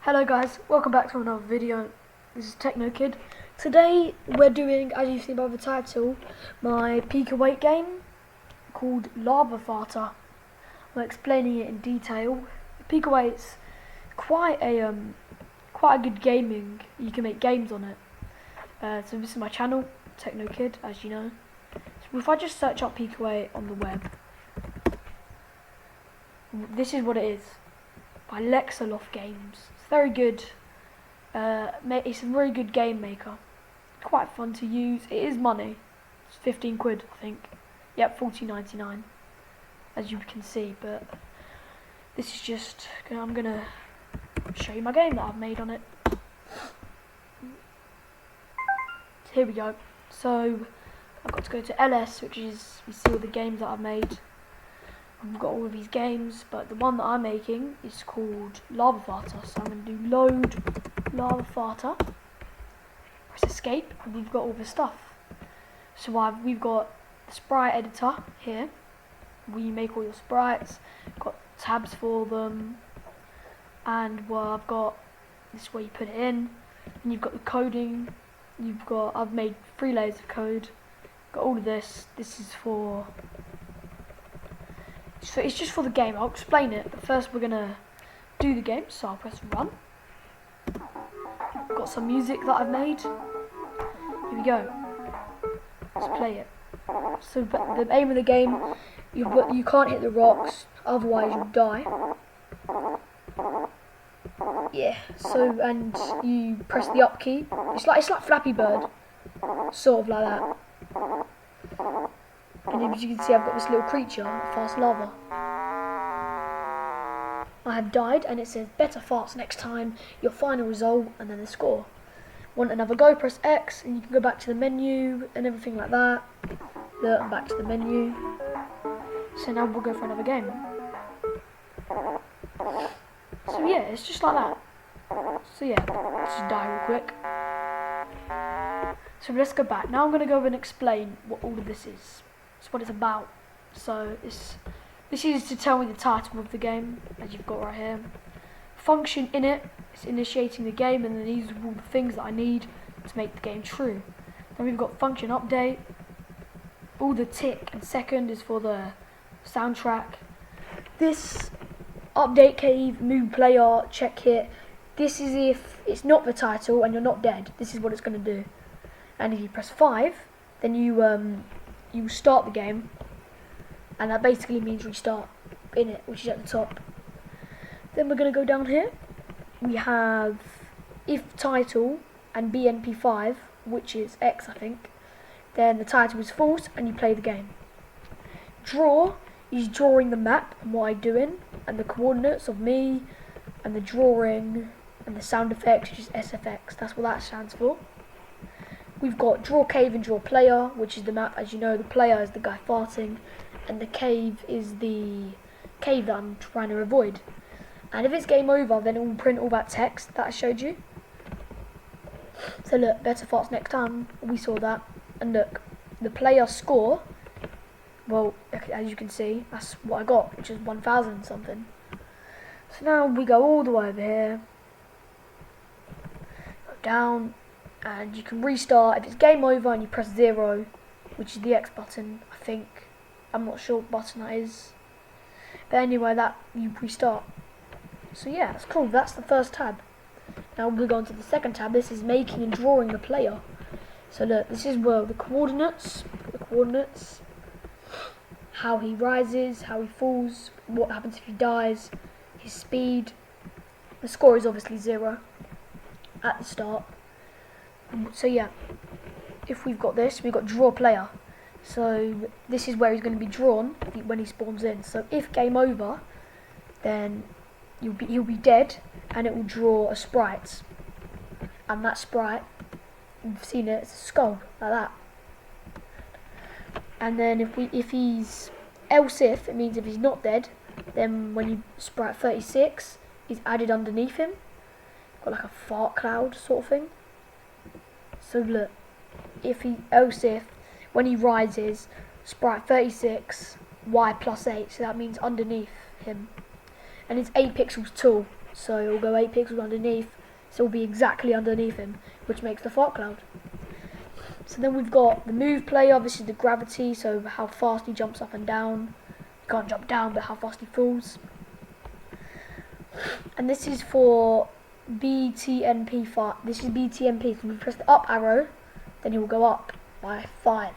Hello guys, welcome back to another video. This is Techno Kid. Today we're doing, as you've seen by the title, my PICO-8 game called Lava Farta. I'm explaining it in detail. PICO-8's quite a good gaming. You can make games on it. So this is my channel, Techno Kid, as you know. So if I just search up PICO-8 on the web, this is what it is. By Lexaloft Games. It's very good. It's a very good game maker. Quite fun to use. It is money. It's 15 quid, I think. Yep, 14.99, as you can see. But this is just. I'm gonna show you my game that I've made on it. Here we go. So I've got to go to LS, which is you see all the games that I've made. I've got all of these games, but the one that I'm making is called Lava Farta. So I'm going to do load Lava Farta, press escape, and we've got all the stuff. So we've got the sprite editor here, where you make all your sprites, got tabs for them, and I've got this is where you put it in, and you've got the coding. I've made 3 layers of code. Got all of this. This is for. So it's just for the game. I'll explain it, but first we're gonna do the game. So I'll press run. Got some music that I've made. Here we go. Let's play it. So the aim of the game, you can't hit the rocks, otherwise you'll die. Yeah. So and you press the up key. It's like Flappy Bird, sort of like that. And as you can see, I've got this little creature, fast lava. I have died, and it says better farts next time, your final result, and then the score. Want another go, press X, and you can go back to the menu, and everything like that. Look, I'm back to the menu. So now we'll go for another game. So yeah, it's just like that. So yeah, let's just die real quick. So let's go back. Now I'm going to go and explain what all of this is. That's what it's about. So this is to tell me the title of the game, as you've got right here. Function in it is initiating the game, and then these are all the things that I need to make the game true. Then we've got function update. All the tick and second is for the soundtrack. This update cave, move player, check hit. This is if it's not the title and you're not dead. This is what it's going to do. And if you press 5, then you start the game, and that basically means restart in it, which is at the top. Then we're going to go down here. We have if title and BNP5, which is X, I think. Then the title is false, and you play the game. Draw is drawing the map and what I'm doing, and the coordinates of me, and the drawing, and the sound effects, which is SFX. That's what that stands for. We've got draw cave and draw player, which is the map. As you know, the player is the guy farting, and the cave is the cave that I'm trying to avoid. And if it's game over, then it will print all that text that I showed you. So look, better farts next time. We saw that. And look, the player score, well, as you can see, that's what I got, which is 1,000 something. So now we go all the way over here, go down, and you can restart. If it's game over and you press 0, which is the X button, I think. I'm not sure what button that is. But anyway, that you restart. So yeah, that's cool. That's the first tab. Now we'll go on to the second tab. This is making and drawing the player. So look, this is where the coordinates, how he rises, how he falls, what happens if he dies, his speed. The score is obviously 0 at the start. So yeah, if we've got this, we've got draw player. So this is where he's going to be drawn when he spawns in. So if game over, then he'll be dead, and it will draw a sprite. And that sprite, you've seen it, it's a skull like that. And then if he's else if, it means if he's not dead, then when you sprite 36 is added underneath him. Got like a fart cloud sort of thing. So look, if when he rises, sprite 36, Y plus 8, so that means underneath him. And it's 8 pixels tall, So it will go 8 pixels underneath, so it will be exactly underneath him, which makes the fart cloud. So then we've got the move player. This is the gravity, so how fast he jumps up and down. He can't jump down, but how fast he falls. And this is for BTNP fart. This is BTNP. So we press the up arrow, then he will go up by 5.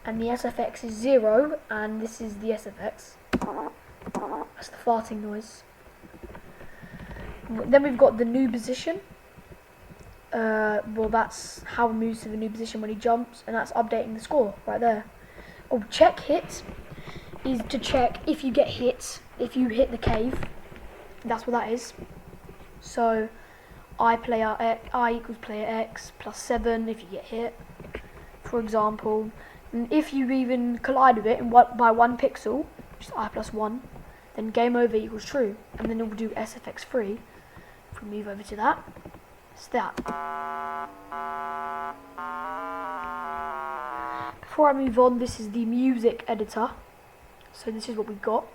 And the SFX is 0, and this is the SFX. That's the farting noise. Then we've got the new position. Well, that's how he moves to the new position when he jumps, and that's updating the score right there. Oh, check hit is to check if you get hit, if you hit the cave. That's what that is. So I equals player X plus 7 if you get hit, for example. And if you even collide with it by 1 pixel, which is I plus 1, then game over equals true. And then it will do SFX3. If we move over to that, it's that. Before I move on, this is the music editor. So this is what we've got.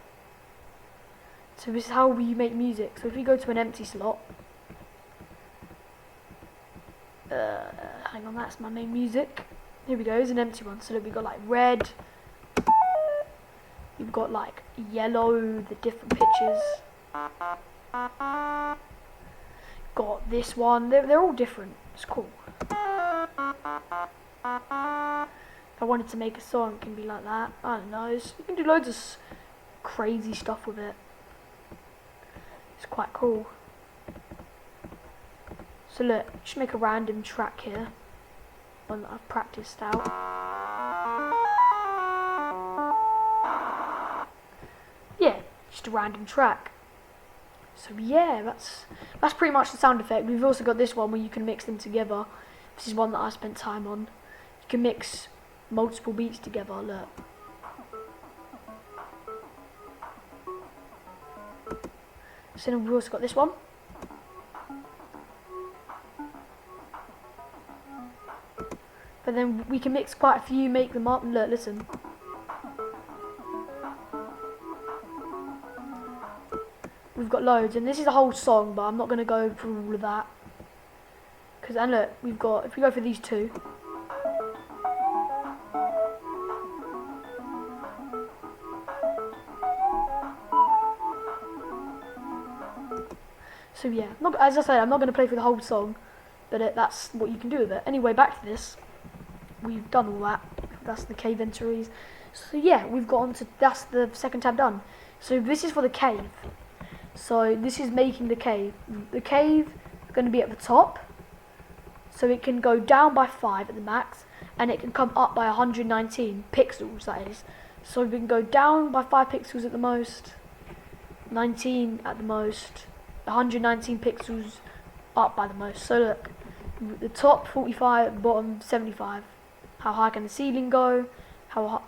So this is how we make music. So if we go to an empty slot, hang on, that's my main music. Here we go, it's an empty one. So we've got like red, you've got like yellow, the different pitches. Got this one, they're all different. It's cool. If I wanted to make a song, it can be like that. I don't know, you can do loads of crazy stuff with it. It's quite cool. So look, just make a random track here, one that I've practiced out. Yeah, just a random track. So yeah, that's pretty much the sound effect. We've also got this one where you can mix them together. This is one that I spent time on. You can mix multiple beats together, look. So then we've also got this one. But then we can mix quite a few, make them up, and look, listen. We've got loads, and this is a whole song, but I'm not going to go through all of that. And look, we've got, if we go for these two. So yeah, as I say, I'm not going to play through the whole song, but that's what you can do with it. Anyway, back to this. We've done all that. That's the cave entries. So yeah, we've got on to, that's the second tab done. So this is for the cave. So this is making the cave. The cave is going to be at the top. So it can go down by 5 at the max, and it can come up by 119 pixels, that is. So we can go down by 5 pixels at the most, 19 at the most, 119 pixels up by the most. So look, the top 45, bottom 75. How high can the ceiling go? How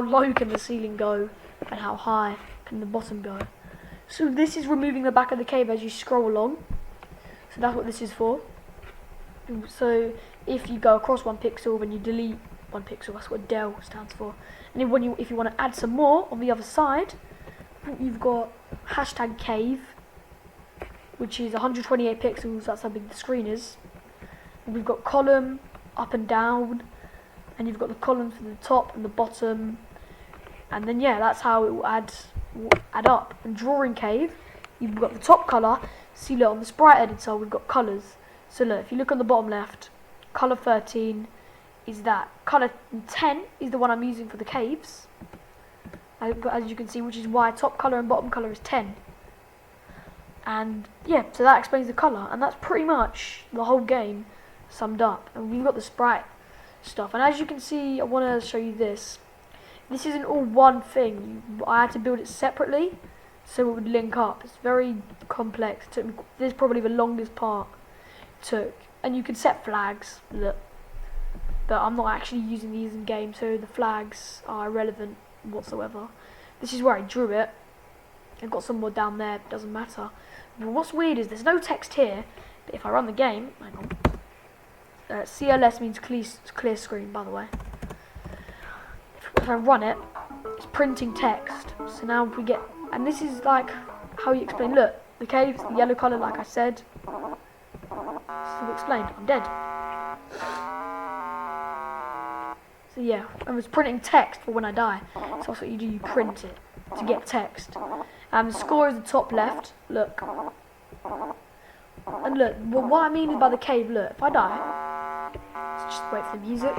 low can the ceiling go? And how high can the bottom go? So this is removing the back of the cave as you scroll along. So that's what this is for. So if you go across 1 pixel, when you delete 1 pixel, that's what del stands for. And then if you want to add some more on the other side, you've got hashtag cave, which is 128 pixels, that's how big the screen is. And we've got column, up and down, and you've got the columns for the top and the bottom. And then yeah, that's how it will add up. And drawing cave, you've got the top colour. See, look, on the sprite editor we've got colours. So look, if you look on the bottom left, colour 13 is that. Colour 10 is the one I'm using for the caves, as you can see, which is why top colour and bottom colour is 10. And yeah, so that explains the colour, and that's pretty much the whole game summed up. And we've got the sprite stuff, and as you can see, I want to show you this. This isn't all one thing. I had to build it separately so it would link up. It's very complex. This is probably the longest part took. And you can set flags, look, but I'm not actually using these in game, so the flags are irrelevant whatsoever. This is where I drew it. I've got some more down there, it doesn't matter. But what's weird is there's no text here, but if I run the game, hang on, CLS means clear screen, by the way. If I run it, it's printing text. So now if we get, and this is like how you explain, look, the cave's the yellow colour, like I said. So explained, I'm dead. So yeah, I was printing text for when I die. So that's what you do, you print it to get text. The score is the top left, look. And look, what I mean by the cave, look, if I die, let's just wait for the music.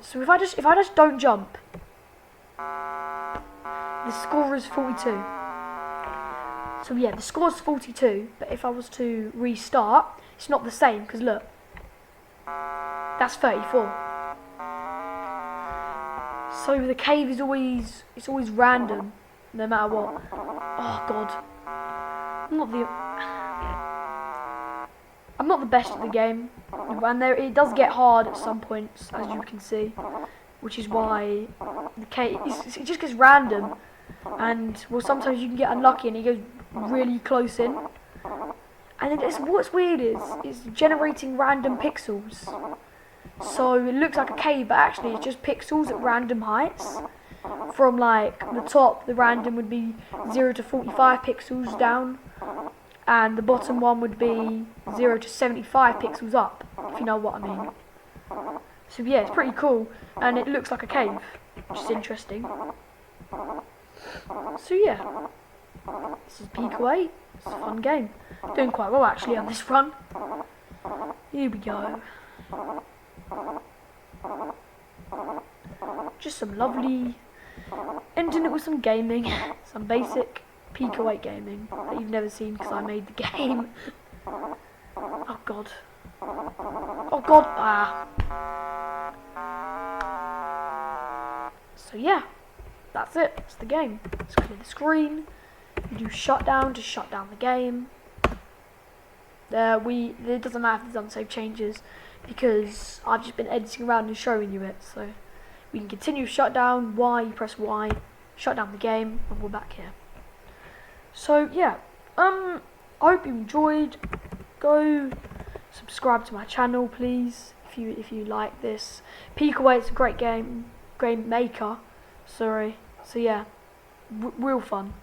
So if I just don't jump, the score is 42. So yeah, the score is 42, but if I was to restart, it's not the same, because look, that's 34. So the cave is always, it's always random, no matter what. Oh god. I'm not the best at the game, and it does get hard at some points, as you can see, which is why the cave, it just gets random, and well, sometimes you can get unlucky and it goes really close in, and what's weird is it's generating random pixels, so it looks like a cave, but actually it's just pixels at random heights. From like the top, the random would be 0 to 45 pixels down, and the bottom one would be 0 to 75 pixels up, if you know what I mean. So yeah, it's pretty cool, and it looks like a cave, which is interesting. So yeah, this is PICO-8, it's a fun game. Doing quite well actually on this run. Here we go. Just some lovely, ending it with some gaming, some basic PICO-8 gaming that you've never seen because I made the game. Oh god. Oh god. Ah. So yeah, that's it. That's the game. Let's clear the screen. You do shutdown to shut down the game. It doesn't matter if there's unsaved changes because I've just been editing around and showing you it. So we can continue shutdown. Y, you press Y, shut down the game, and we're back here. So yeah, I hope you enjoyed. Go subscribe to my channel, please, if you like this. PICO-8 is a great game maker. Sorry. So yeah, real fun.